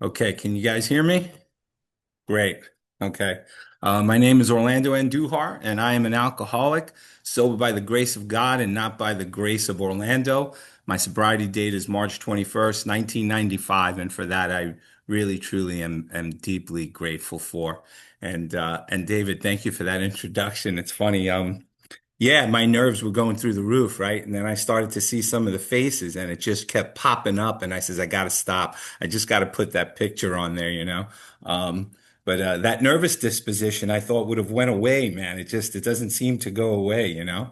Okay, can you guys hear me? Great. Okay. My name is Orlando Andujar, and I am an alcoholic, sober by the grace of God and not by the grace of Orlando. My sobriety date is March 21st, 1995, and for that I really, truly am deeply grateful for. And David, thank you for that introduction. It's funny. Yeah, my nerves were going through the roof, right? And then I started to see some of the faces and it just kept popping up. And I says, I got to stop. I just got to put that picture on there, you know? Um, but that nervous disposition I thought would have went away, man. It doesn't seem to go away, you know?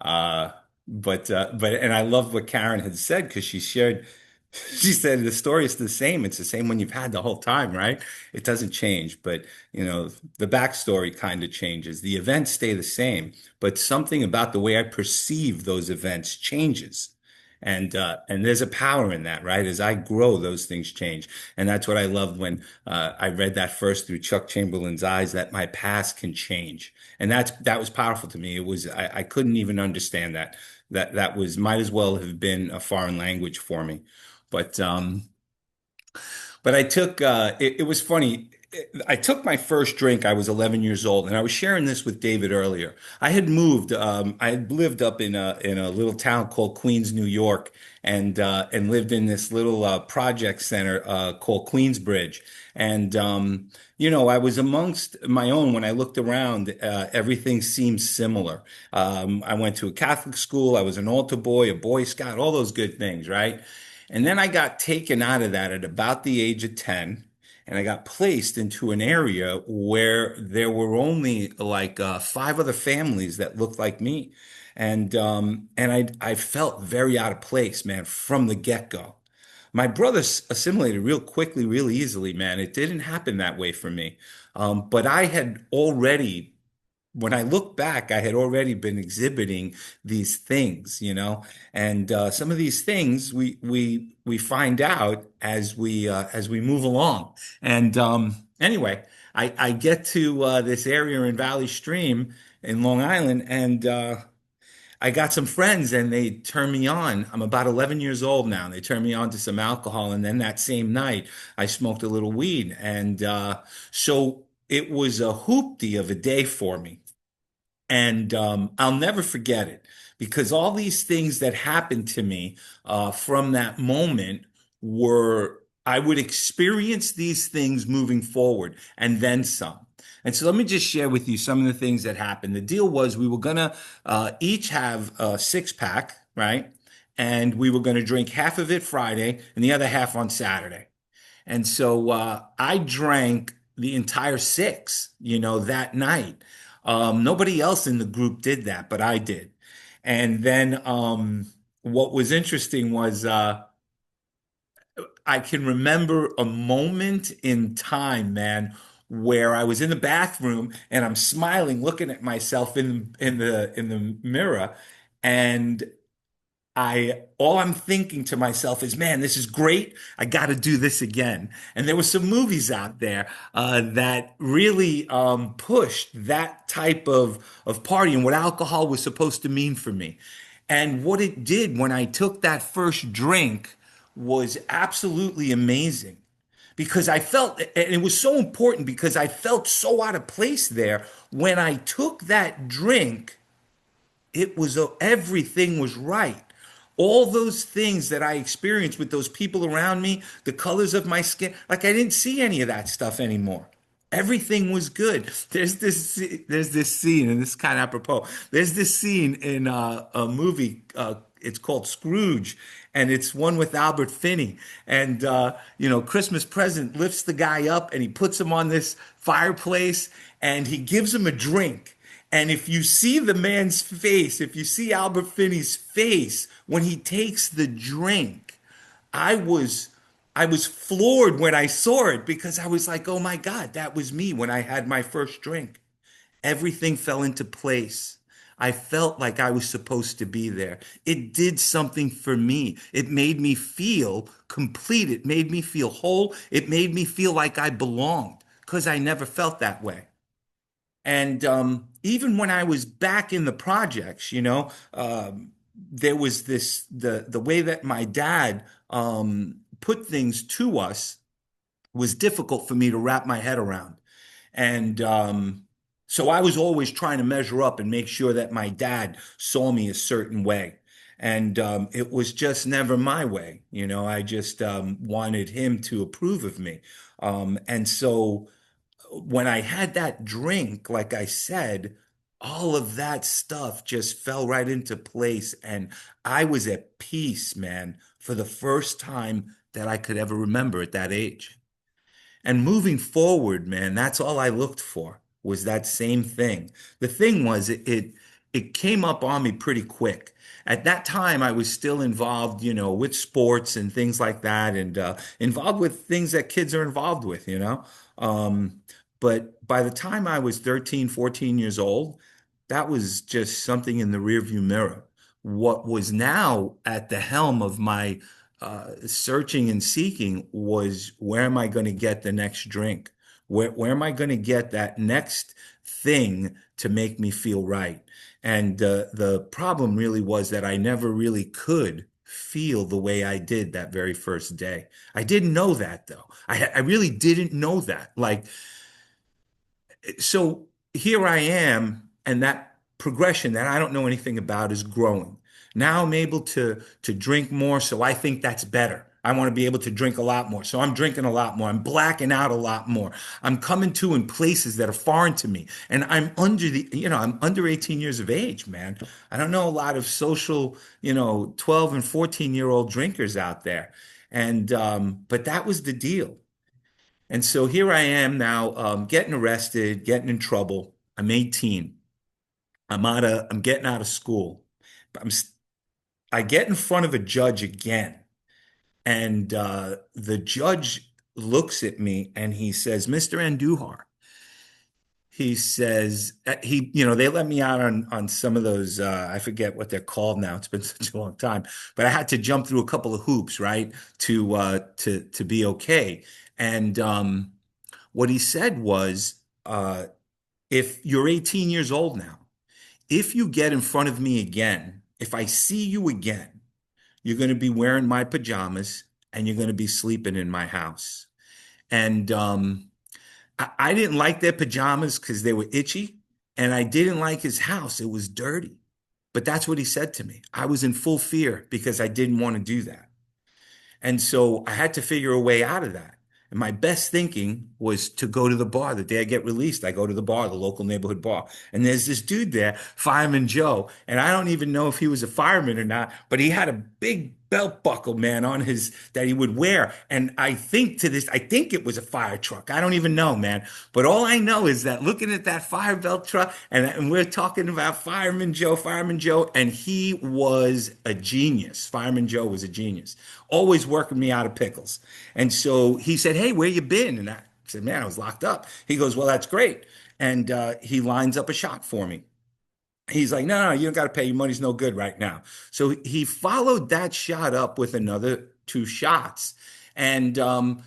Uh, and I love what Karen had said because she said the story is the same. It's the same when you've had the whole time, right? It doesn't change, but you know, the backstory kind of changes. The events stay the same, but something about the way I perceive those events changes. And there's a power in that, right? As I grow, those things change. And that's what I loved when I read that first through Chuck Chamberlain's eyes, that my past can change. And that was powerful to me. I couldn't even understand that. That was might as well have been a foreign language for me. But it was funny. I took my first drink. I was 11 years old, and I was sharing this with David earlier. I had moved. I had lived up in a little town called Queens, New York, and lived in this little project center called Queensbridge. And you know, I was amongst my own. When I looked around, everything seemed similar. I went to a Catholic school. I was an altar boy, a Boy Scout, all those good things, right? And then I got taken out of that at about the age of 10, and I got placed into an area where there were only like five other families that looked like me. And I felt very out of place, man, from the get-go. My brother assimilated real quickly, real easily, man. It didn't happen that way for me. But I had already when I look back, I had already been exhibiting these things, you know, and some of these things we find out as we move along. And anyway, I get to this area in Valley Stream in Long Island, and I got some friends, and they turn me on. I'm about 11 years old now. They turned me on to some alcohol, and then that same night, I smoked a little weed, and so it was a hoopty of a day for me. And I'll never forget it because all these things that happened to me from that moment I would experience these things moving forward and then some. And so let me just share with you some of the things that happened. The deal was we were going to each have a six pack, right? And we were going to drink half of it Friday and the other half on Saturday. And so I drank the entire six, you know, that night. Nobody else in the group did that, but I did. And then what was interesting was I can remember a moment in time, man, where I was in the bathroom and I'm smiling, looking at myself in the mirror, and I all I'm thinking to myself is, man, this is great. I got to do this again. And there were some movies out there that really pushed that type of party and what alcohol was supposed to mean for me. And what it did when I took that first drink was absolutely amazing because I felt, and it was so important because I felt so out of place there when I took that drink. It was everything was right. All those things that I experienced with those people around me, the colors of my skin, like I didn't see any of that stuff anymore. Everything was good. There's this scene, and this is kind of apropos. There's this scene in a movie. It's called Scrooge, and it's one with Albert Finney. And you know, Christmas Present lifts the guy up, and he puts him on this fireplace, and he gives him a drink. And if you see the man's face, if you see Albert Finney's face when he takes the drink, I was I was floored when I saw it because I was like, "Oh my God, that was me when I had my first drink." Everything fell into place. I felt like I was supposed to be there. It did something for me. It made me feel complete. It made me feel whole. It made me feel like I belonged because I never felt that way. And even when I was back in the projects, you know, there was the way that my dad put things to us. was difficult for me to wrap my head around. And so I was always trying to measure up and make sure that my dad saw me a certain way. And it was just never my way. I just wanted him to approve of me. And so when I had that drink, like I said, all of that stuff just fell right into place. And I was at peace, man, for the first time that I could ever remember at that age. And moving forward, man, that's all I looked for was that same thing. The thing was, it came up on me pretty quick. At that time, I was still involved, with sports and things like that, and involved with things that kids are involved with. Um, but by the time I was 13, 14 years old, that was just something in the rearview mirror. What was now at the helm of my searching and seeking was, where am I going to get the next drink? Where am I going to get that next thing to make me feel right? And the problem really was that I never really could feel the way I did that very first day. I didn't know that though. I really didn't know that. Like, so here I am, and that progression that I don't know anything about is growing. Now I'm able to drink more, so I think that's better. I want to be able to drink a lot more. So I'm drinking a lot more. I'm blacking out a lot more. I'm coming to in places that are foreign to me. And I'm under 18 years of age, man. I don't know a lot of social, 12 and 14-year-old drinkers out there. And but that was the deal. And so here I am now, getting arrested, getting in trouble. I'm 18. I'm getting out of school. But I get in front of a judge again, and the judge looks at me and he says, "Mr. Andujar," he says, they let me out on some of those, I forget what they're called now. It's been such a long time, but I had to jump through a couple of hoops, right, to be okay. And what he said was, if you're 18 years old now, if you get in front of me again, if I see you again, you're going to be wearing my pajamas and you're going to be sleeping in my house. And I didn't like their pajamas because they were itchy, and I didn't like his house. It was dirty. But that's what he said to me. I was in full fear because I didn't want to do that. And so I had to figure a way out of that. And my best thinking was to go to the bar. The day I get released, I go to the bar, the local neighborhood bar. And there's this dude there, Fireman Joe. And I don't even know if he was a fireman or not, but he had a big belt buckle, man, on his that he would wear. And I think it was a fire truck. I don't even know, man. But all I know is that looking at that fire belt truck, and we're talking about Fireman Joe, and he was a genius. Fireman Joe was a genius, always working me out of pickles. And so he said, "Hey, where you been?" And I said, "Man, I was locked up." He goes, "Well, that's great." And he lines up a shot for me. He's like, "No, no, you don't got to pay. Your money's no good right now." So he followed that shot up with another two shots. And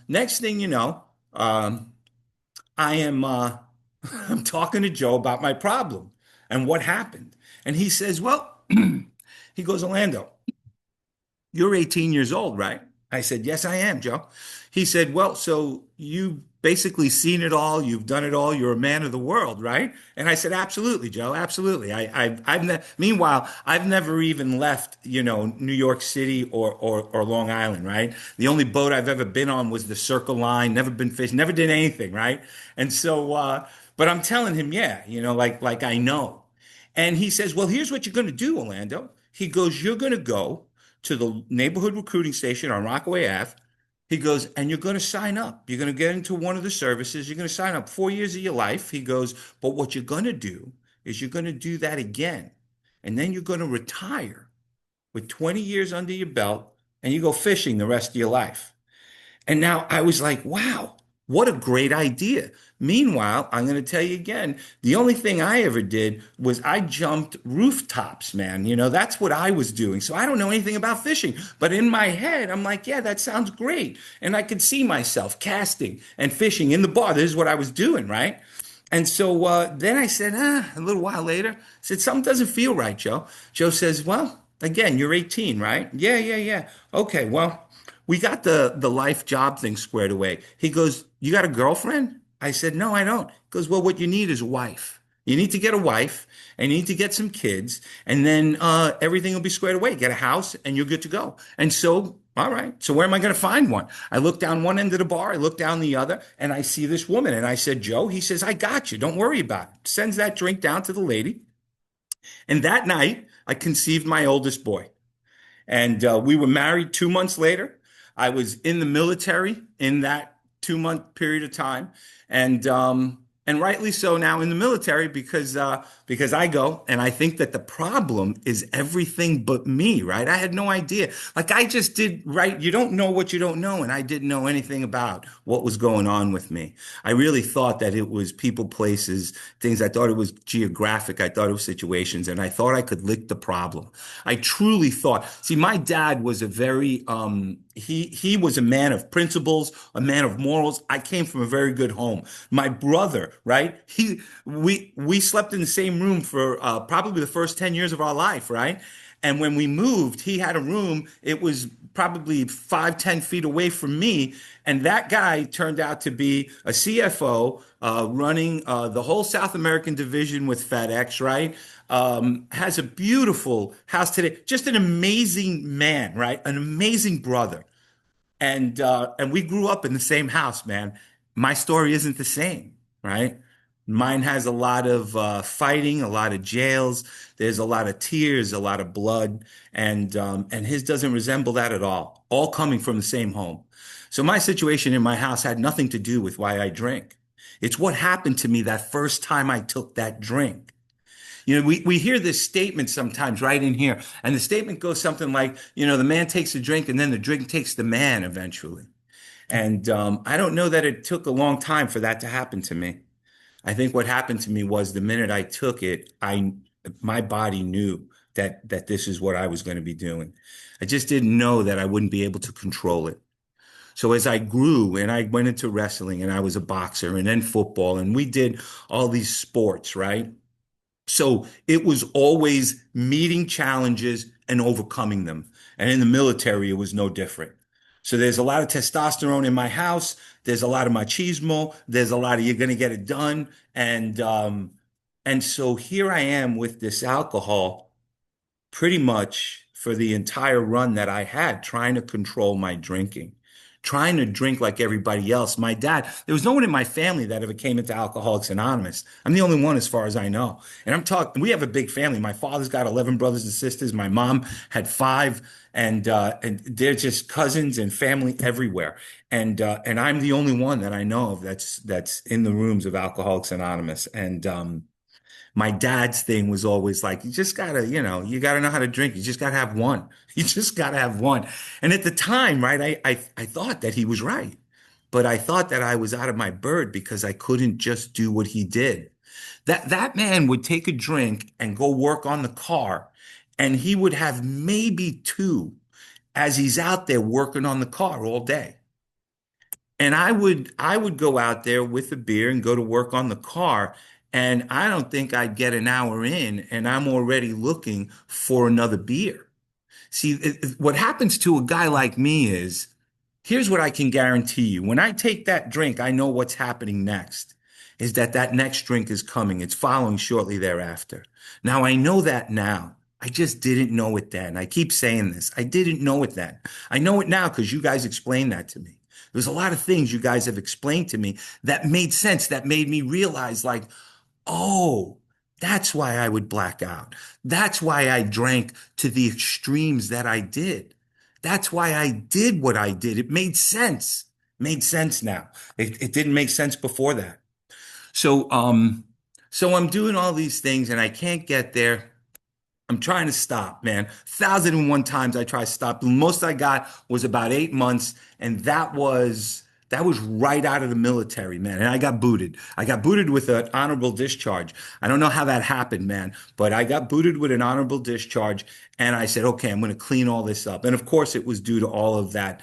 next thing you know, I am I'm talking to Joe about my problem and what happened. And he says, "Well," he goes, "Orlando, you're 18 years old, right?" I said, "Yes, I am, Joe." He said, "Well, so you basically seen it all, you've done it all, you're a man of the world, right?" And I said, "Absolutely, Joe, absolutely." Meanwhile, I've never even left, New York City or Long Island, right? The only boat I've ever been on was the Circle Line, never been fishing, never did anything, right? And so, but I'm telling him, yeah, like I know. And he says, "Well, here's what you're going to do, Orlando." He goes, "You're going to go to the neighborhood recruiting station on Rockaway Ave." He goes, "And you're going to sign up. You're going to get into one of the services. You're going to sign up 4 years of your life." He goes, "But what you're going to do is you're going to do that again. And then you're going to retire with 20 years under your belt, and you go fishing the rest of your life." And now I was like, wow, what a great idea. Meanwhile, I'm going to tell you again, the only thing I ever did was I jumped rooftops, man. That's what I was doing. So I don't know anything about fishing. But in my head, I'm like, yeah, that sounds great. And I could see myself casting and fishing in the bar. This is what I was doing, right? And so then I said, a little while later, I said, "Something doesn't feel right, Joe." Joe says, "Well, again, you're 18, right?" "Yeah, yeah, yeah." "Okay, well, we got the life job thing squared away. He goes, you got a girlfriend? I said, no, I don't. He goes, well, what you need is a wife. You need to get a wife and you need to get some kids, and then everything will be squared away. Get a house and you're good to go. And so, all right. So where am I going to find one? I look down one end of the bar, I look down the other, and I see this woman. And I said, Joe, he says, I got you. Don't worry about it. Sends that drink down to the lady. And that night, I conceived my oldest boy. And we were married 2 months later. I was in the military in that 2 month period of time, and rightly so now in the military because I go and I think that the problem is everything but me, right? I had no idea. Like I just did right. You don't know what you don't know, and I didn't know anything about what was going on with me. I really thought that it was people, places, things. I thought it was geographic. I thought it was situations, and I thought I could lick the problem. I truly thought. See, my dad was a very he was a man of principles, a man of morals. I came from a very good home. My brother, right? We slept in the same room for probably the first 10 years of our life, right? And when we moved, he had a room. It was probably 5, 10 feet away from me. And that guy turned out to be a CFO running the whole South American division with FedEx, right? Has a beautiful house today. Just an amazing man, right? An amazing brother. And we grew up in the same house, man. My story isn't the same, right? Mine has a lot of fighting, a lot of jails. There's a lot of tears, a lot of blood, and his doesn't resemble that at all. All coming from the same home. So my situation in my house had nothing to do with why I drink. It's what happened to me that first time I took that drink. You know, we hear this statement sometimes right in here, and the statement goes something like, the man takes a drink and then the drink takes the man eventually. And I don't know that it took a long time for that to happen to me. I think what happened to me was the minute I took it, my body knew that this is what I was going to be doing. I just didn't know that I wouldn't be able to control it. So as I grew and I went into wrestling and I was a boxer and then football and we did all these sports, right? So it was always meeting challenges and overcoming them. And in the military, it was no different. So there's a lot of testosterone in my house. There's a lot of machismo. There's a lot of you're going to get it done. And so here I am with this alcohol pretty much for the entire run that I had, trying to control my drinking, trying to drink like everybody else. My dad, there was no one in my family that ever came into Alcoholics Anonymous. I'm the only one as far as I know. And I'm talking, we have a big family. My father's got 11 brothers and sisters. My mom had five, and they're just cousins and family everywhere. And I'm the only one that I know of that's in the rooms of Alcoholics Anonymous. And my dad's thing was always like, you just gotta, you gotta know how to drink. You just gotta have one. You just gotta have one. And at the time, right, I thought that he was right. But I thought that I was out of my bird because I couldn't just do what he did. That man would take a drink and go work on the car, and he would have maybe two as he's out there working on the car all day. And I would go out there with a beer and go to work on the car. And I don't think I'd get an hour in, and I'm already looking for another beer. See, what happens to a guy like me is, here's what I can guarantee you. When I take that drink, I know what's happening next, is that next drink is coming. It's following shortly thereafter. Now, I know that now. I just didn't know it then. I keep saying this. I didn't know it then. I know it now because you guys explained that to me. There's a lot of things you guys have explained to me that made sense, that made me realize, like, oh, that's why I would black out. That's why I drank to the extremes that I did. That's why I did what I did. It made sense. Made sense now. It didn't make sense before that. So I'm doing all these things and I can't get there. I'm trying to stop, man. 1,001 times I tried to stop. The most I got was about 8 months, and that was right out of the military, man. And I got booted. I got booted with an honorable discharge. I don't know how that happened, man, but I got booted with an honorable discharge, and I said, okay, I'm going to clean all this up. And of course, it was due to all of that,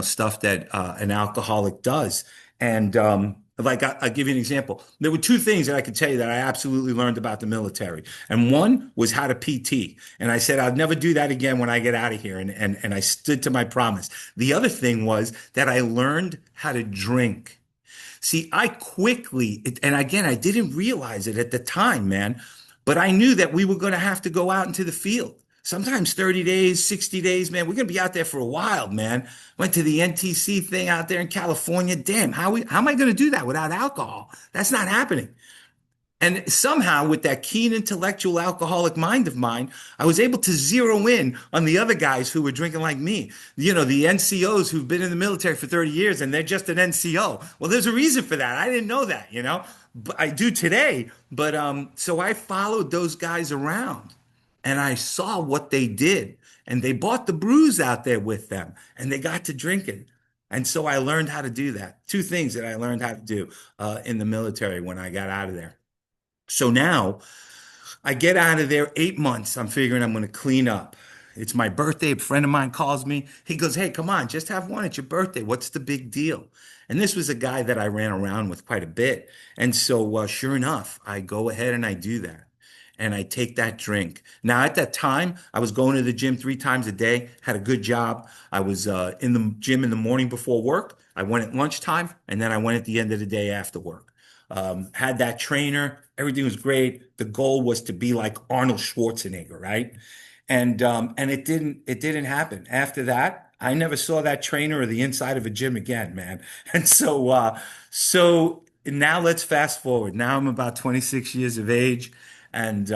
stuff that an alcoholic does. And Like I'll give you an example. There were two things that I could tell you that I absolutely learned about the military. And one was how to PT. And I said, I'll never do that again when I get out of here. And I stood to my promise. The other thing was that I learned how to drink. See, I quickly, and again, I didn't realize it at the time, man, but I knew that we were going to have to go out into the field. Sometimes 30 days, 60 days, man. We're going to be out there for a while, man. Went to the NTC thing out there in California. Damn, how am I going to do that without alcohol? That's not happening. And somehow, with that keen intellectual alcoholic mind of mine, I was able to zero in on the other guys who were drinking like me. You know, the NCOs who've been in the military for 30 years and they're just an NCO. Well, there's a reason for that. I didn't know that, you know, but I do today. But so I followed those guys around and I saw what they did. And they bought the brews out there with them and they got to drinking. And so I learned how to do that. Two things that I learned how to do in the military when I got out of there. So now I get out of there 8 months. I'm figuring I'm going to clean up. It's my birthday. A friend of mine calls me. He goes, "Hey, come on, just have one. It's your birthday. What's the big deal?" And this was a guy that I ran around with quite a bit. And so, sure enough, I go ahead and I do that. And I take that drink. Now, at that time, I was going to the gym 3 times a day, had a good job. I was in the gym in the morning before work. I went at lunchtime, and then I went at the end of the day after work. Had that trainer. Everything was great. The goal was to be like Arnold Schwarzenegger, right? And it didn't happen. After that, I never saw that trainer or the inside of a gym again, man. And so now let's fast forward. Now I'm about 26 years of age, and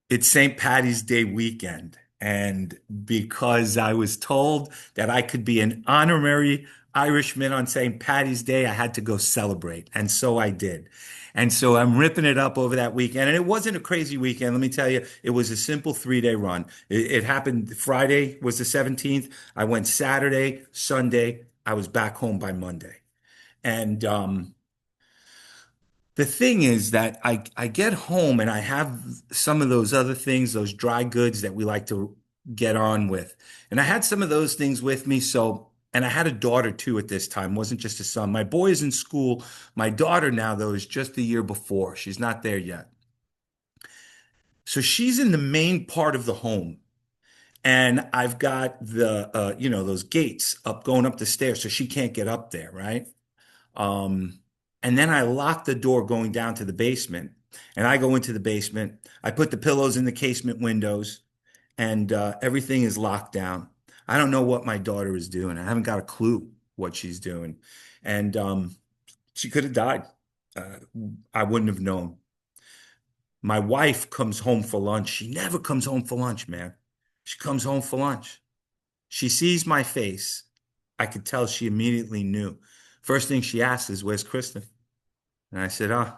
it's St. Patty's Day weekend. And because I was told that I could be an honorary Irishman on St. Patty's Day, I had to go celebrate. And so I did. And so I'm ripping it up over that weekend. And it wasn't a crazy weekend. Let me tell you, it was a simple 3-day run. It happened Friday was the 17th. I went Saturday, Sunday. I was back home by Monday. And the thing is that I get home and I have some of those other things, those dry goods that we like to get on with. And I had some of those things with me. So, and I had a daughter too at this time, wasn't just a son. My boy is in school. My daughter now, though, is just the year before. She's not there yet. So she's in the main part of the home. And I've got those gates up going up the stairs. So she can't get up there, right? Um, and then I lock the door going down to the basement. And I go into the basement. I put the pillows in the casement windows, and everything is locked down. I don't know what my daughter is doing. I haven't got a clue what she's doing. And she could have died. Uh, I wouldn't have known. My wife comes home for lunch. She never comes home for lunch, man. She comes home for lunch. She sees my face. I could tell she immediately knew. First thing she asks is, "Where's Kristen?" And I said, "Oh,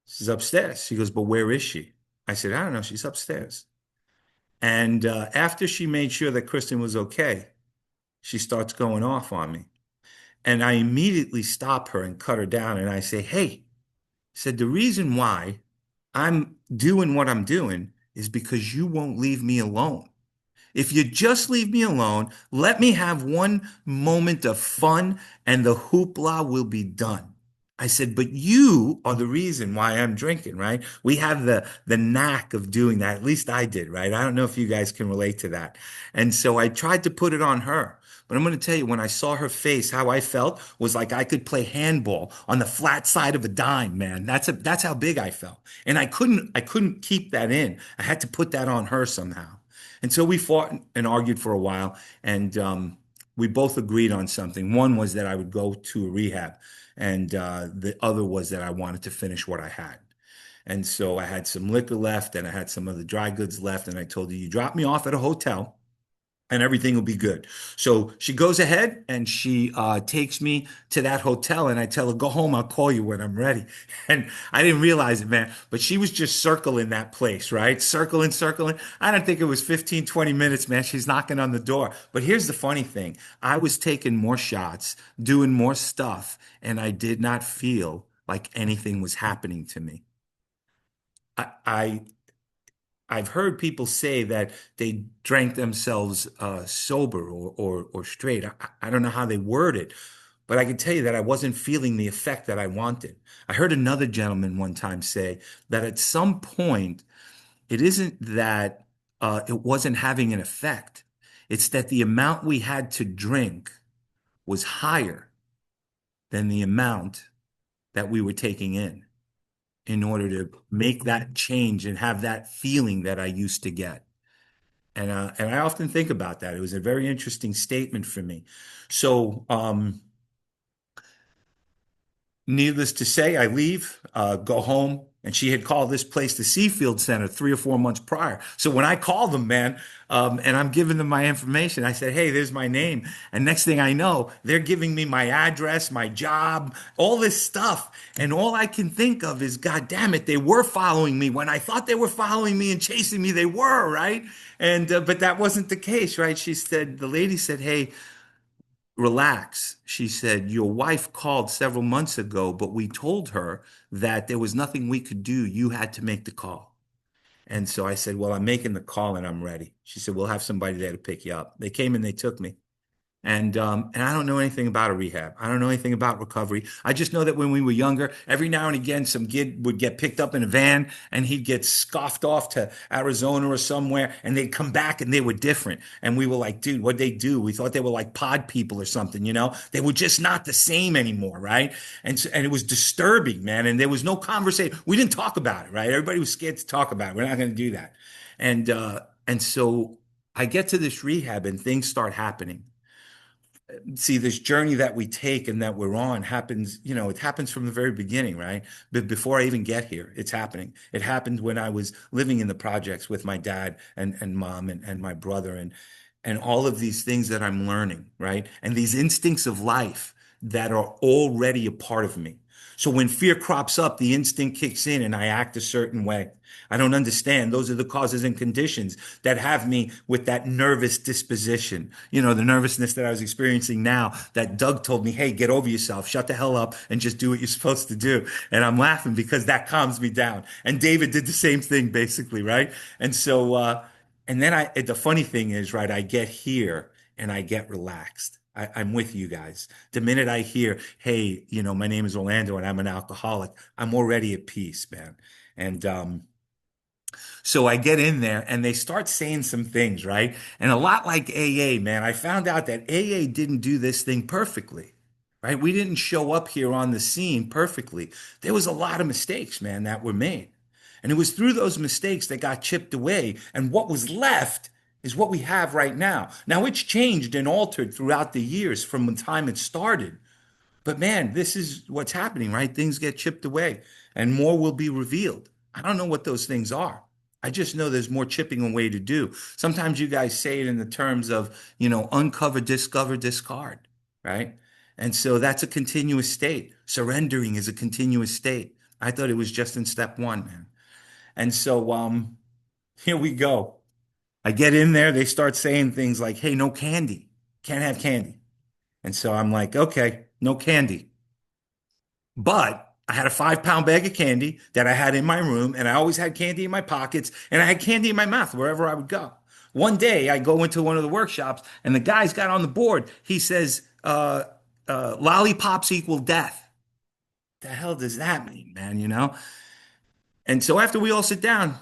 she's upstairs." She goes, "But where is she?" I said, "I don't know. She's upstairs." And after she made sure that Kristen was okay, she starts going off on me. And I immediately stop her and cut her down. And I say, "Hey," I said, "the reason why I'm doing what I'm doing is because you won't leave me alone. If you just leave me alone, let me have one moment of fun and the hoopla will be done." I said, "But you are the reason why I'm drinking, right?" We have the knack of doing that. At least I did, right? I don't know if you guys can relate to that. And so I tried to put it on her. But I'm going to tell you, when I saw her face, how I felt was like I could play handball on the flat side of a dime, man. That's how big I felt. And I couldn't keep that in. I had to put that on her somehow. And so we fought and argued for a while, and we both agreed on something. One was that I would go to a rehab, and the other was that I wanted to finish what I had. And so I had some liquor left, and I had some of the dry goods left, and I told her, "You drop me off at a hotel, and everything will be good." So she goes ahead and she takes me to that hotel, and I tell her, "Go home, I'll call you when I'm ready." And I didn't realize it, man, but she was just circling that place, right? Circling, circling. I don't think it was 15, 20 minutes, man. She's knocking on the door. But here's the funny thing. I was taking more shots, doing more stuff, and I did not feel like anything was happening to me. I I've heard people say that they drank themselves sober or straight. I don't know how they word it, but I can tell you that I wasn't feeling the effect that I wanted. I heard another gentleman one time say that at some point, it isn't that it wasn't having an effect. It's that the amount we had to drink was higher than the amount that we were taking in order to make that change and have that feeling that I used to get. And I often think about that. It was a very interesting statement for me. So, needless to say, I leave, go home, and she had called this place the Seafield Center 3 or 4 months prior. So when I called them, man, and I'm giving them my information, I said, "Hey, there's my name." And next thing I know, they're giving me my address, my job, all this stuff. And all I can think of is, God damn it, they were following me. When I thought they were following me and chasing me, they were, right? And but that wasn't the case, right? She said, the lady said, "Hey, relax." She said, "Your wife called several months ago, but we told her that there was nothing we could do. You had to make the call." And so I said, "Well, I'm making the call and I'm ready." She said, "We'll have somebody there to pick you up." They came and they took me. And I don't know anything about a rehab. I don't know anything about recovery. I just know that when we were younger, every now and again, some kid would get picked up in a van and he'd get scoffed off to Arizona or somewhere, and they'd come back and they were different. And we were like, "Dude, what'd they do?" We thought they were like pod people or something, you know? They were just not the same anymore, right? And it was disturbing, man. And there was no conversation. We didn't talk about it, right? Everybody was scared to talk about it. We're not going to do that. And so I get to this rehab and things start happening. See, this journey that we take and that we're on happens, it happens from the very beginning, right? But before I even get here, it's happening. It happened when I was living in the projects with my dad and mom and my brother and all of these things that I'm learning, right? And these instincts of life that are already a part of me. So when fear crops up, the instinct kicks in and I act a certain way. I don't understand. Those are the causes and conditions that have me with that nervous disposition. The nervousness that I was experiencing now that Doug told me, "Hey, get over yourself, shut the hell up and just do what you're supposed to do." And I'm laughing because that calms me down. And David did the same thing basically, right? And so, and then the funny thing is, right, I get here and I get relaxed. I'm with you guys. The minute I hear, "Hey, my name is Orlando and I'm an alcoholic," I'm already at peace, man. And so I get in there and they start saying some things, right? And a lot like AA, man, I found out that AA didn't do this thing perfectly, right? We didn't show up here on the scene perfectly. There was a lot of mistakes, man, that were made. And it was through those mistakes that got chipped away. And what was left is what we have right now. Now, it's changed and altered throughout the years from the time it started. But man, this is what's happening, right? Things get chipped away and more will be revealed. I don't know what those things are. I just know there's more chipping away to do. Sometimes you guys say it in the terms of, uncover, discover, discard, right? And so that's a continuous state. Surrendering is a continuous state. I thought it was just in step one, man. And so here we go. I get in there, they start saying things like, "Hey, no candy. Can't have candy." And so I'm like, "Okay, no candy." But I had a 5 pound bag of candy that I had in my room, and I always had candy in my pockets, and I had candy in my mouth wherever I would go. One day I go into one of the workshops, and the guy's got on the board, he says, "Lollipops equal death." The hell does that mean, man? And so after we all sit down,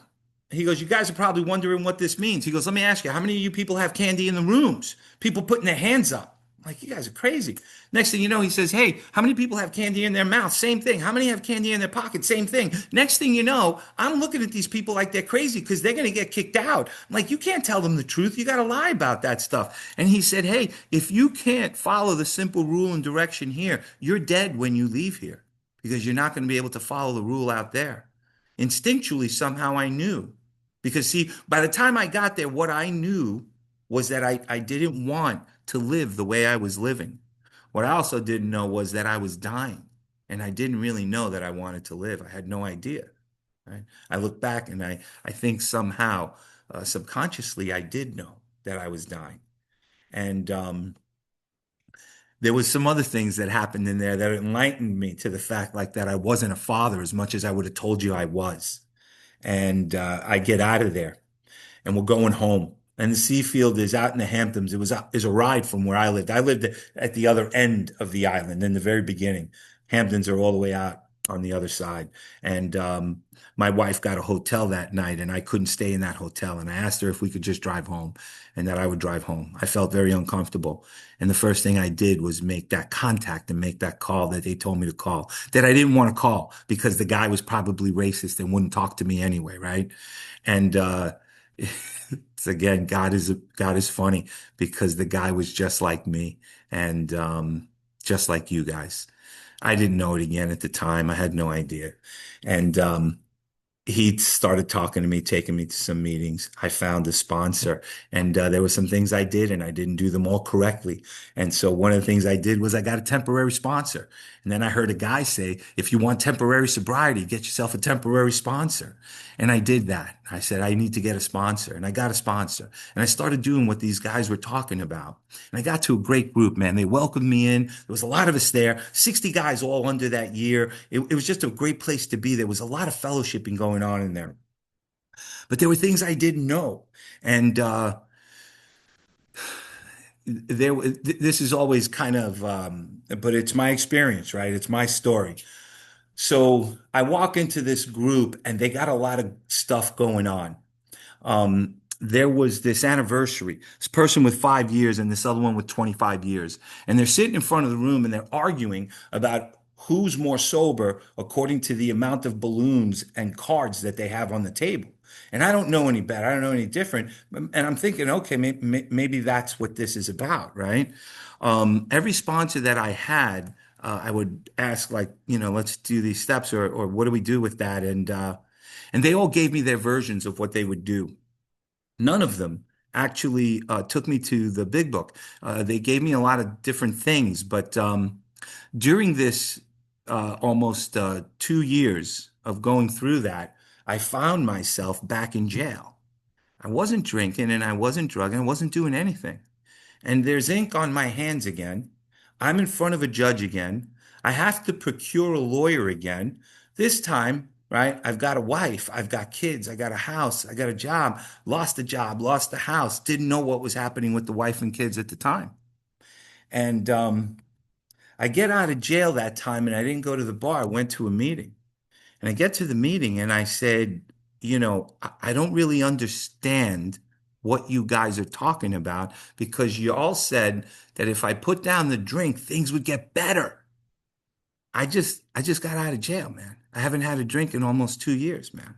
he goes, "You guys are probably wondering what this means." He goes, "Let me ask you, how many of you people have candy in the rooms?" People putting their hands up. I'm like, "You guys are crazy." Next thing you know, he says, "Hey, how many people have candy in their mouth?" Same thing. "How many have candy in their pocket?" Same thing. Next thing you know, I'm looking at these people like they're crazy because they're going to get kicked out. I'm like, "You can't tell them the truth. You got to lie about that stuff." And he said, "Hey, if you can't follow the simple rule and direction here, you're dead when you leave here because you're not going to be able to follow the rule out there." Instinctually, somehow I knew. Because, see, by the time I got there, what I knew was that I didn't want to live the way I was living. What I also didn't know was that I was dying. And I didn't really know that I wanted to live. I had no idea. Right? I look back and I think somehow, subconsciously, I did know that I was dying. And there was some other things that happened in there that enlightened me to the fact like that I wasn't a father as much as I would have told you I was. And I get out of there and we're going home. And the Seafield is out in the Hamptons. Is a ride from where I lived. I lived at the other end of the island in the very beginning. Hamptons are all the way out on the other side. And my wife got a hotel that night, and I couldn't stay in that hotel. And I asked her if we could just drive home, and that I would drive home. I felt very uncomfortable. And the first thing I did was make that contact and make that call that they told me to call, that I didn't want to call because the guy was probably racist and wouldn't talk to me anyway, right? And it's again, God is funny because the guy was just like me and just like you guys. I didn't know it again at the time. I had no idea. And he started talking to me, taking me to some meetings. I found a sponsor, and there were some things I did, and I didn't do them all correctly. And so one of the things I did was I got a temporary sponsor. And then I heard a guy say, if you want temporary sobriety, get yourself a temporary sponsor. And I did that. I said, I need to get a sponsor. And I got a sponsor. And I started doing what these guys were talking about. And I got to a great group, man. They welcomed me in. There was a lot of us there, 60 guys all under that year. It was just a great place to be. There was a lot of fellowshipping going on in there. But there were things I didn't know. And this is always kind of, but it's my experience, right? It's my story. So I walk into this group and they got a lot of stuff going on. There was this anniversary, this person with 5 years and this other one with 25 years. And they're sitting in front of the room and they're arguing about who's more sober according to the amount of balloons and cards that they have on the table. And I don't know any better. I don't know any different. And I'm thinking, okay, maybe that's what this is about, right? Every sponsor that I had, I would ask, like, let's do these steps, or what do we do with that? And they all gave me their versions of what they would do. None of them actually took me to the big book. They gave me a lot of different things, but during this almost 2 years of going through that, I found myself back in jail. I wasn't drinking and I wasn't drugging, I wasn't doing anything. And there's ink on my hands again. I'm in front of a judge again. I have to procure a lawyer again. This time, right? I've got a wife, I've got kids, I got a house, I got a job, lost the house, didn't know what was happening with the wife and kids at the time. And I get out of jail that time and I didn't go to the bar. I went to a meeting. And I get to the meeting and I said, I don't really understand what you guys are talking about because you all said that if I put down the drink, things would get better. I just got out of jail, man. I haven't had a drink in almost 2 years, man.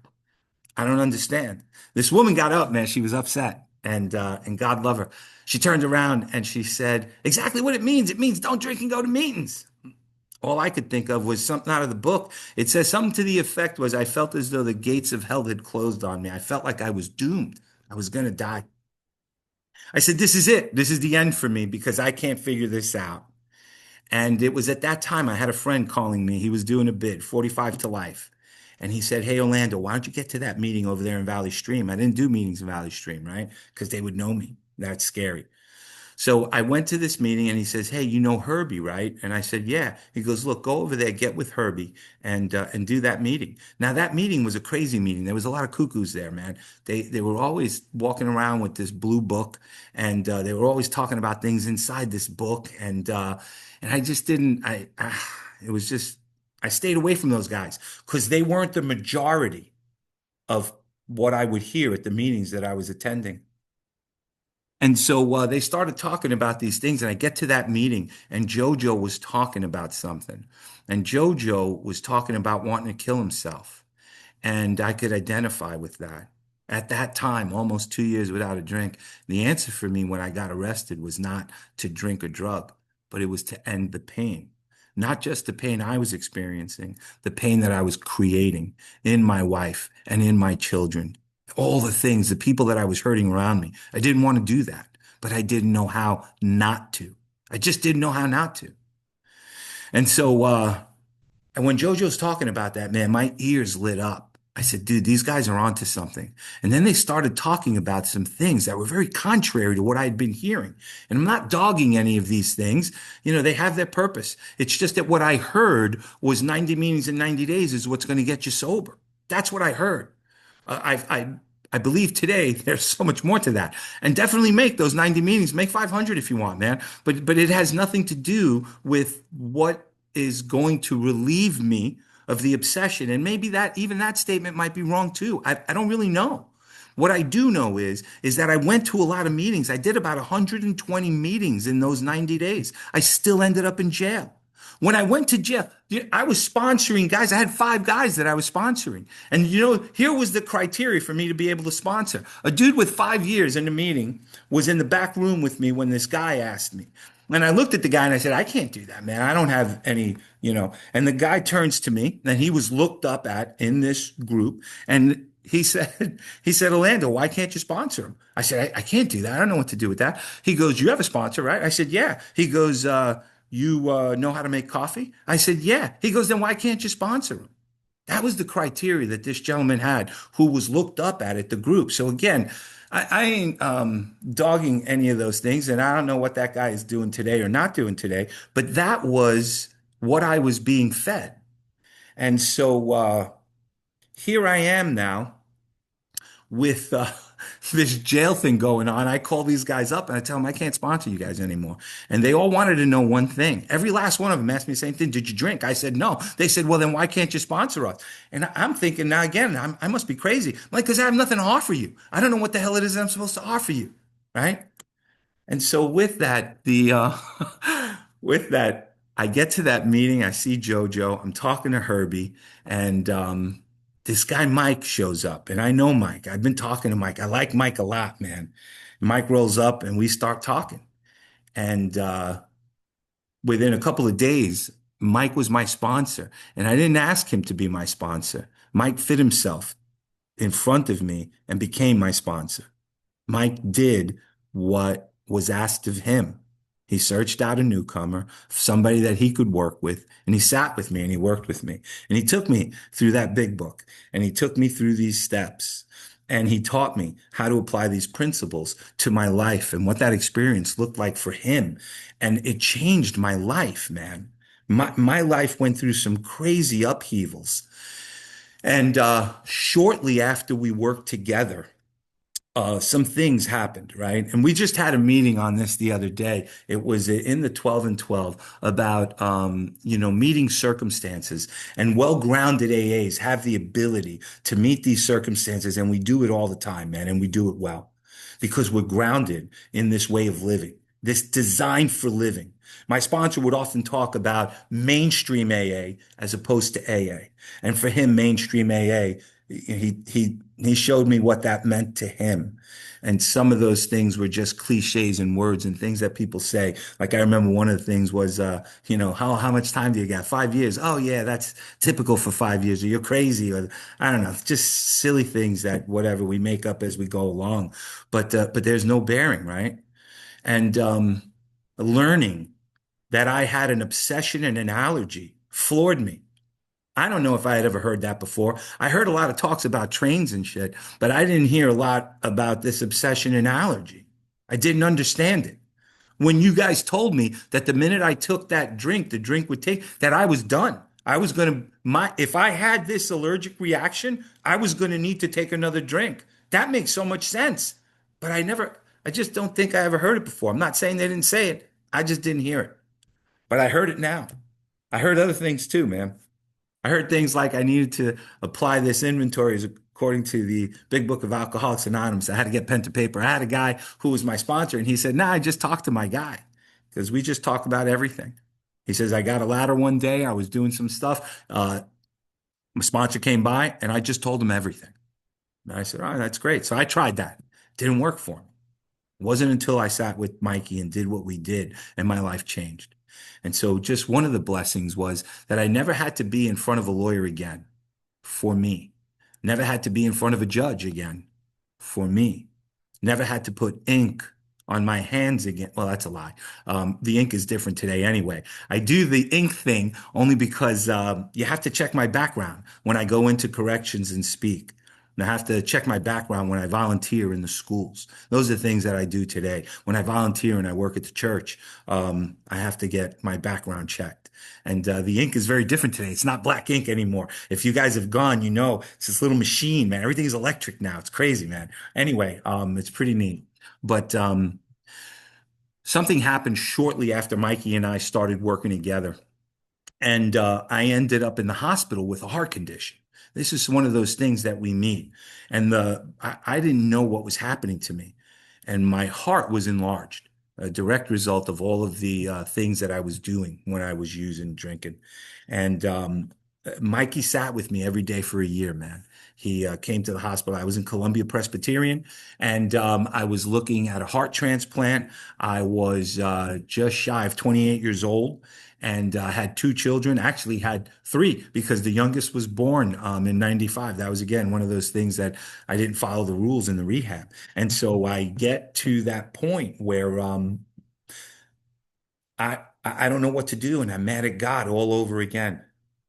I don't understand. This woman got up, man. She was upset, and God love her. She turned around and she said exactly what it means. It means don't drink and go to meetings. All I could think of was something out of the book. It says something to the effect was I felt as though the gates of hell had closed on me. I felt like I was doomed. I was going to die. I said, this is it. This is the end for me because I can't figure this out. And it was at that time I had a friend calling me. He was doing a bid, 45 to life. And he said, hey, Orlando, why don't you get to that meeting over there in Valley Stream? I didn't do meetings in Valley Stream, right? Because they would know me. That's scary. So I went to this meeting and he says, hey, you know Herbie, right? And I said, yeah. He goes, look, go over there, get with Herbie and do that meeting. Now that meeting was a crazy meeting. There was a lot of cuckoos there, man. They were always walking around with this blue book and they were always talking about things inside this book. And I just didn't, it was just, I stayed away from those guys because they weren't the majority of what I would hear at the meetings that I was attending. And so they started talking about these things, and I get to that meeting, and JoJo was talking about something, and JoJo was talking about wanting to kill himself, and I could identify with that. At that time, almost 2 years without a drink, the answer for me when I got arrested was not to drink or drug, but it was to end the pain. Not just the pain I was experiencing, the pain that I was creating in my wife and in my children, all the things, the people that I was hurting around me. I didn't want to do that, but I didn't know how not to. I just didn't know how not to. And so, and when JoJo's talking about that, man, my ears lit up. I said, dude, these guys are onto something. And then they started talking about some things that were very contrary to what I had been hearing. And I'm not dogging any of these things. They have their purpose. It's just that what I heard was 90 meetings in 90 days is what's going to get you sober. That's what I heard. I I believe today there's so much more to that. And definitely make those 90 meetings, make 500 if you want, man. But it has nothing to do with what is going to relieve me of the obsession. And maybe that even that statement might be wrong too. I don't really know. What I do know is that I went to a lot of meetings. I did about 120 meetings in those 90 days. I still ended up in jail. When I went to jail, I was sponsoring guys. I had 5 guys that I was sponsoring. And here was the criteria for me to be able to sponsor. A dude with 5 years in the meeting was in the back room with me when this guy asked me. And I looked at the guy and I said, I can't do that, man. I don't have any. And the guy turns to me and he was looked up at in this group. And he said, Orlando, why can't you sponsor him? I said, I can't do that. I don't know what to do with that. He goes, you have a sponsor, right? I said, yeah. He goes, you know how to make coffee? I said, yeah. He goes, then why can't you sponsor him? That was the criteria that this gentleman had who was looked up at the group. So again, I ain't dogging any of those things. And I don't know what that guy is doing today or not doing today, but that was what I was being fed. And so here I am now with this jail thing going on. I call these guys up and I tell them I can't sponsor you guys anymore. And they all wanted to know one thing. Every last one of them asked me the same thing. Did you drink? I said, no. They said, well, then why can't you sponsor us? And I'm thinking now again, I must be crazy. I'm like, because I have nothing to offer you. I don't know what the hell it is that I'm supposed to offer you. Right. And so with that, the with that, I get to that meeting. I see JoJo. I'm talking to Herbie, and this guy Mike shows up, and I know Mike. I've been talking to Mike. I like Mike a lot, man. Mike rolls up, and we start talking. And within a couple of days, Mike was my sponsor, and I didn't ask him to be my sponsor. Mike fit himself in front of me and became my sponsor. Mike did what was asked of him. He searched out a newcomer, somebody that he could work with, and he sat with me and he worked with me. And he took me through that big book and he took me through these steps and he taught me how to apply these principles to my life and what that experience looked like for him. And it changed my life, man. My life went through some crazy upheavals. And shortly after we worked together, some things happened, right? And we just had a meeting on this the other day. It was in the 12 and 12 about, meeting circumstances, and well-grounded AAs have the ability to meet these circumstances. And we do it all the time, man. And we do it well because we're grounded in this way of living, this design for living. My sponsor would often talk about mainstream AA as opposed to AA. And for him, mainstream AA, he showed me what that meant to him. And some of those things were just cliches and words and things that people say. Like I remember one of the things was, how much time do you got? 5 years. Oh yeah, that's typical for 5 years. Or you're crazy. Or I don't know, just silly things that whatever we make up as we go along. But there's no bearing, right? And learning that I had an obsession and an allergy floored me. I don't know if I had ever heard that before. I heard a lot of talks about trains and shit, but I didn't hear a lot about this obsession and allergy. I didn't understand it. When you guys told me that the minute I took that drink, the drink would take, that I was done. I was going to, if I had this allergic reaction, I was going to need to take another drink. That makes so much sense. But I just don't think I ever heard it before. I'm not saying they didn't say it. I just didn't hear it. But I heard it now. I heard other things too, man. I heard things like I needed to apply this inventory as according to the Big Book of Alcoholics Anonymous. I had to get pen to paper. I had a guy who was my sponsor, and he said, "Nah, I just talked to my guy because we just talk about everything." He says, "I got a ladder one day. I was doing some stuff. My sponsor came by, and I just told him everything." And I said, "Oh, that's great." So I tried that. Didn't work for me. It wasn't until I sat with Mikey and did what we did, and my life changed. And so just one of the blessings was that I never had to be in front of a lawyer again for me. Never had to be in front of a judge again for me. Never had to put ink on my hands again. Well, that's a lie. The ink is different today anyway. I do the ink thing only because you have to check my background when I go into corrections and speak. And I have to check my background when I volunteer in the schools. Those are the things that I do today. When I volunteer and I work at the church, I have to get my background checked. And the ink is very different today. It's not black ink anymore. If you guys have gone, you know, it's this little machine, man. Everything is electric now. It's crazy, man. Anyway, it's pretty neat. But something happened shortly after Mikey and I started working together. And I ended up in the hospital with a heart condition. This is one of those things that we meet. And I didn't know what was happening to me. And my heart was enlarged, a direct result of all of the things that I was doing when I was using drinking. And Mikey sat with me every day for a year, man. He came to the hospital. I was in Columbia Presbyterian, and I was looking at a heart transplant. I was just shy of 28 years old and had two children, actually had three because the youngest was born in 95. That was, again, one of those things that I didn't follow the rules in the rehab. And so I get to that point where I don't know what to do, and I'm mad at God all over again.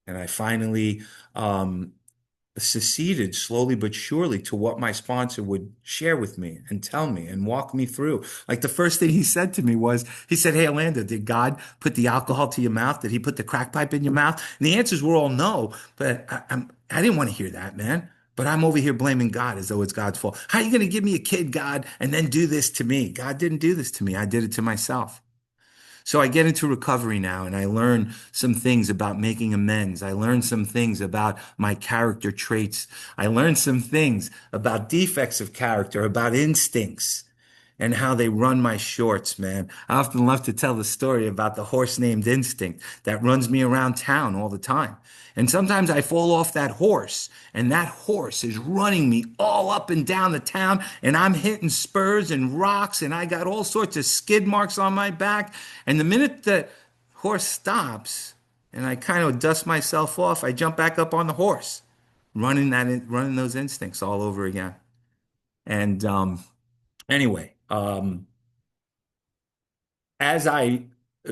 And I finally seceded slowly but surely to what my sponsor would share with me and tell me and walk me through. Like the first thing he said to me was, he said, "Hey, Orlando, did God put the alcohol to your mouth? Did he put the crack pipe in your mouth?" And the answers were all no, but I didn't want to hear that, man. But I'm over here blaming God as though it's God's fault. How are you going to give me a kid, God, and then do this to me? God didn't do this to me. I did it to myself. So I get into recovery now and I learn some things about making amends. I learn some things about my character traits. I learn some things about defects of character, about instincts and how they run my shorts, man. I often love to tell the story about the horse named Instinct that runs me around town all the time. And sometimes I fall off that horse, and that horse is running me all up and down the town, and I'm hitting spurs and rocks, and I got all sorts of skid marks on my back. And the minute the horse stops, and I kind of dust myself off, I jump back up on the horse, running those instincts all over again. And anyway, as I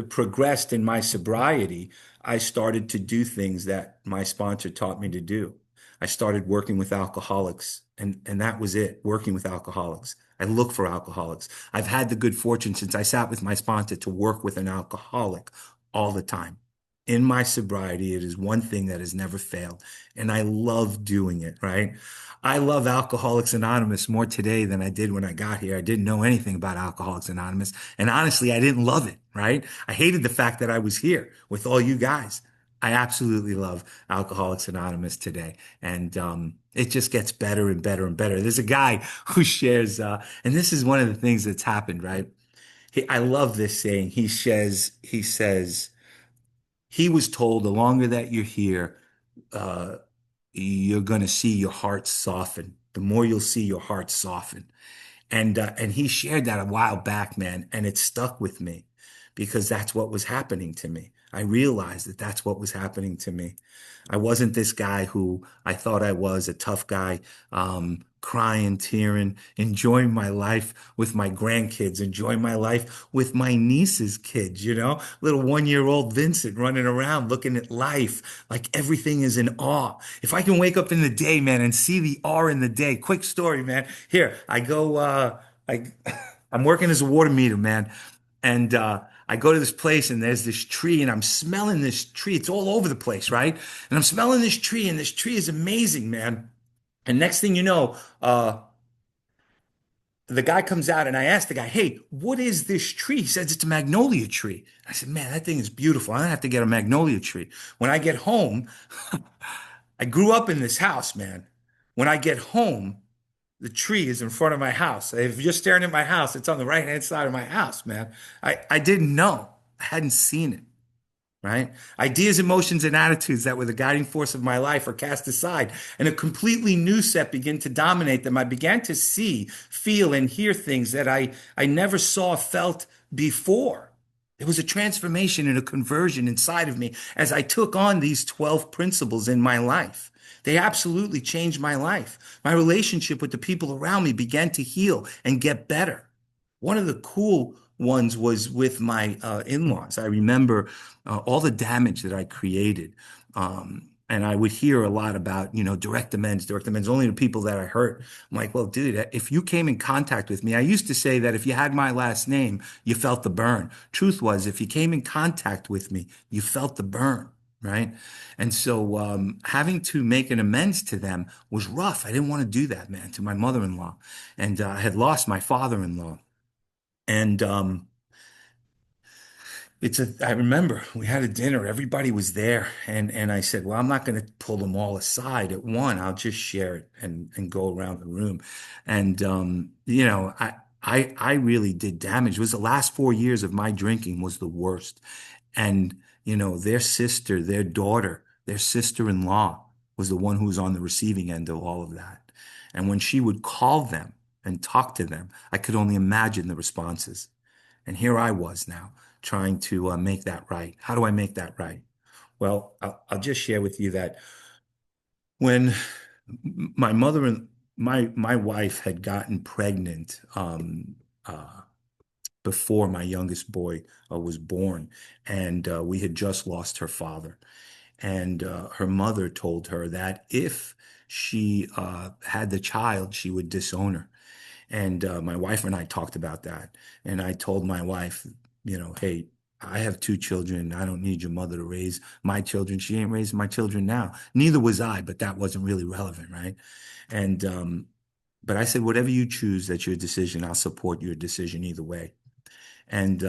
progressed in my sobriety, I started to do things that my sponsor taught me to do. I started working with alcoholics, and that was it, working with alcoholics. I look for alcoholics. I've had the good fortune since I sat with my sponsor to work with an alcoholic all the time. In my sobriety, it is one thing that has never failed, and I love doing it, right? I love Alcoholics Anonymous more today than I did when I got here. I didn't know anything about Alcoholics Anonymous. And honestly, I didn't love it, right? I hated the fact that I was here with all you guys. I absolutely love Alcoholics Anonymous today. And it just gets better and better and better. There's a guy who shares, and this is one of the things that's happened, right? I love this saying. He says, he was told the longer that you're here, uh, you're going to see your heart soften. The more you'll see your heart soften. And he shared that a while back, man, and it stuck with me because that's what was happening to me. I realized that that's what was happening to me. I wasn't this guy who I thought I was, a tough guy, crying, tearing, enjoying my life with my grandkids, enjoying my life with my niece's kids, little 1 year old Vincent running around looking at life like everything is in awe. If I can wake up in the day, man, and see the awe in the day, quick story, man. Here, I go, I, I'm working as a water meter, man. And I go to this place and there's this tree and I'm smelling this tree. It's all over the place, right? And I'm smelling this tree and this tree is amazing, man. And next thing you know, the guy comes out and I asked the guy, "Hey, what is this tree?" He says, "It's a magnolia tree." I said, "Man, that thing is beautiful. I have to get a magnolia tree." When I get home, I grew up in this house, man. When I get home, the tree is in front of my house. If you're staring at my house, it's on the right-hand side of my house, man. I didn't know. I hadn't seen it. Right? Ideas, emotions, and attitudes that were the guiding force of my life are cast aside, and a completely new set begin to dominate them. I began to see, feel, and hear things that I never saw or felt before. There was a transformation and a conversion inside of me as I took on these 12 principles in my life. They absolutely changed my life. My relationship with the people around me began to heal and get better. One of the cool ones was with my in-laws. I remember all the damage that I created. And I would hear a lot about, direct amends only to people that I hurt. I'm like, well, dude, if you came in contact with me, I used to say that if you had my last name, you felt the burn. Truth was, if you came in contact with me, you felt the burn, right? And so having to make an amends to them was rough. I didn't want to do that, man, to my mother-in-law. And I had lost my father-in-law. And I remember we had a dinner, everybody was there, and I said, well, I'm not going to pull them all aside at one. I'll just share it and go around the room. And I really did damage. It was the last 4 years of my drinking was the worst. And their sister, their daughter, their sister-in-law was the one who was on the receiving end of all of that. And when she would call them and talk to them, I could only imagine the responses. And here I was now trying to make that right. How do I make that right? Well, I'll just share with you that when my mother and my wife had gotten pregnant before my youngest boy was born, and we had just lost her father. And her mother told her that if she had the child, she would disown her. And my wife and I talked about that. And I told my wife, hey, I have two children. I don't need your mother to raise my children. She ain't raising my children now. Neither was I, but that wasn't really relevant, right? And but I said, whatever you choose, that's your decision. I'll support your decision either way. And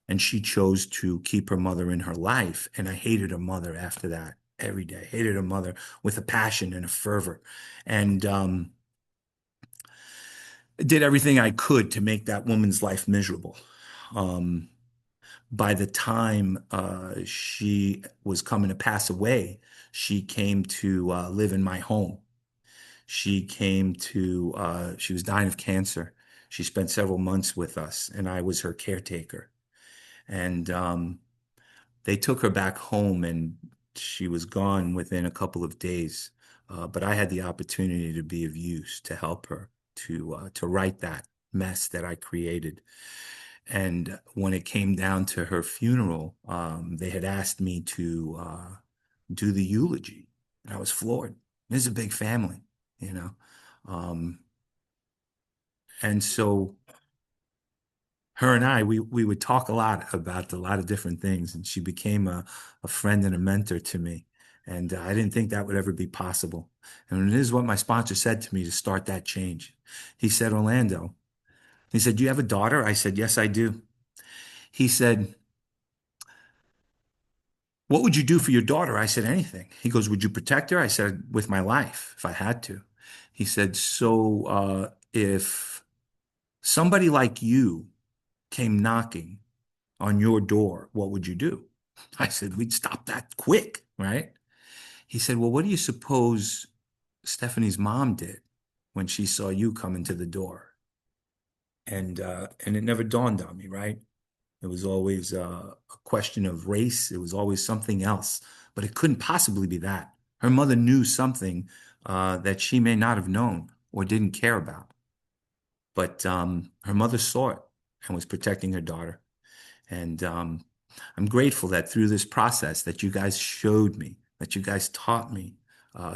and she chose to keep her mother in her life. And I hated her mother after that every day. Hated her mother with a passion and a fervor. And did everything I could to make that woman's life miserable. Um, by the time she was coming to pass away, she came to live in my home. She was dying of cancer. She spent several months with us, and I was her caretaker. And they took her back home, and she was gone within a couple of days. But I had the opportunity to be of use to help her to right that mess that I created. And when it came down to her funeral, they had asked me to do the eulogy, and I was floored. This is a big family, you know. Um, and so her and we would talk a lot about a lot of different things, and she became a friend and a mentor to me. And I didn't think that would ever be possible. And this is what my sponsor said to me to start that change. He said, Orlando, he said, do you have a daughter? I said, yes, I do. He said, what would you do for your daughter? I said, anything. He goes, would you protect her? I said, with my life, if I had to. He said, so if somebody like you came knocking on your door, what would you do? I said, we'd stop that quick, right? He said, well, what do you suppose Stephanie's mom did when she saw you come into the door? And it never dawned on me, right? It was always a question of race. It was always something else, but it couldn't possibly be that. Her mother knew something that she may not have known or didn't care about. But her mother saw it and was protecting her daughter. And I'm grateful that through this process that you guys showed me, that you guys taught me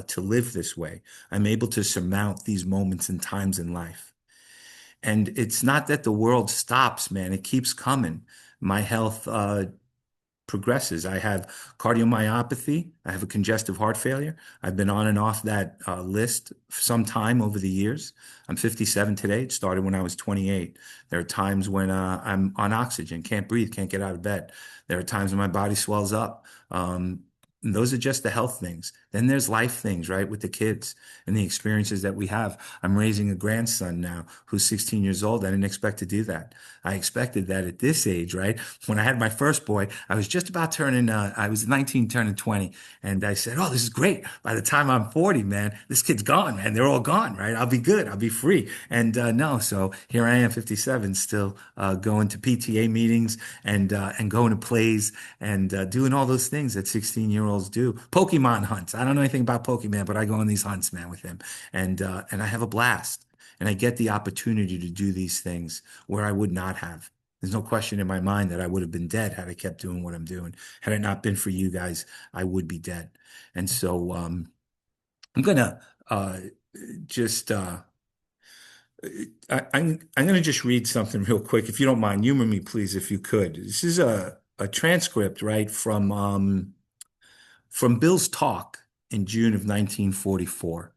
to live this way, I'm able to surmount these moments and times in life. And it's not that the world stops, man. It keeps coming. My health progresses. I have cardiomyopathy. I have a congestive heart failure. I've been on and off that list some time over the years. I'm 57 today. It started when I was 28. There are times when I'm on oxygen, can't breathe, can't get out of bed. There are times when my body swells up. And those are just the health things. Then there's life things, right, with the kids and the experiences that we have. I'm raising a grandson now who's 16 years old. I didn't expect to do that. I expected that at this age, right? When I had my first boy, I was just about turning, I was 19, turning 20. And I said, oh, this is great. By the time I'm 40, man, this kid's gone, man. They're all gone, right? I'll be good. I'll be free. And no, so here I am, 57, still going to PTA meetings and going to plays and doing all those things that 16-year-olds do. Pokemon hunts. I don't know anything about Pokemon, but I go on these hunts, man, with him. And I have a blast. And I get the opportunity to do these things where I would not have. There's no question in my mind that I would have been dead had I kept doing what I'm doing. Had it not been for you guys, I would be dead. And so I'm gonna just I'm gonna just read something real quick, if you don't mind. Humor me, please, if you could. This is a transcript, right, from Bill's talk in June of 1944.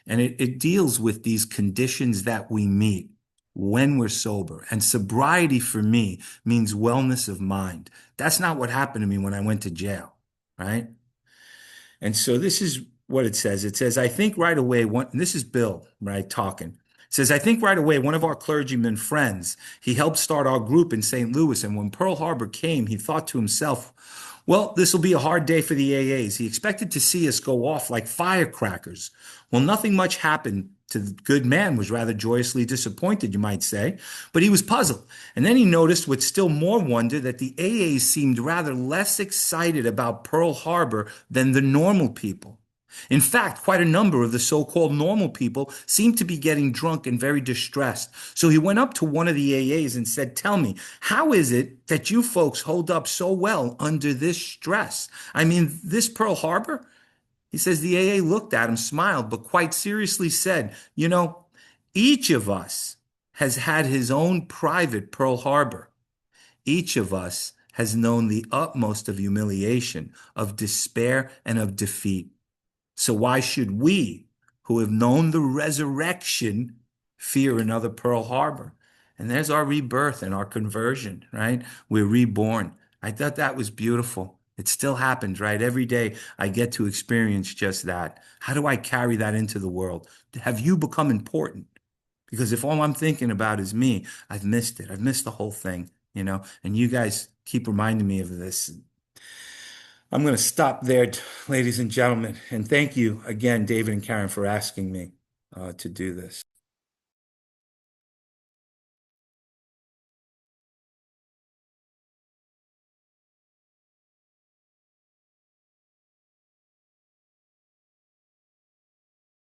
And it deals with these conditions that we meet when we're sober. And sobriety for me means wellness of mind. That's not what happened to me when I went to jail, right? And so this is what it says. It says, I think right away, and this is Bill, right, talking. It says, I think right away, one of our clergyman friends, he helped start our group in St. Louis. And when Pearl Harbor came, he thought to himself, well, this will be a hard day for the AAs. He expected to see us go off like firecrackers. Well, nothing much happened. To the good man was rather joyously disappointed, you might say, but he was puzzled. And then he noticed with still more wonder that the AAs seemed rather less excited about Pearl Harbor than the normal people. In fact, quite a number of the so-called normal people seemed to be getting drunk and very distressed. So he went up to one of the AAs and said, tell me, how is it that you folks hold up so well under this stress? I mean, this Pearl Harbor? He says the AA looked at him, smiled, but quite seriously said, you know, each of us has had his own private Pearl Harbor. Each of us has known the utmost of humiliation, of despair, and of defeat. So why should we, who have known the resurrection, fear another Pearl Harbor? And there's our rebirth and our conversion, right? We're reborn. I thought that was beautiful. It still happens, right? Every day I get to experience just that. How do I carry that into the world? Have you become important? Because if all I'm thinking about is me, I've missed it. I've missed the whole thing, you know? And you guys keep reminding me of this. I'm going to stop there, ladies and gentlemen. And thank you again, David and Karen, for asking me to do this.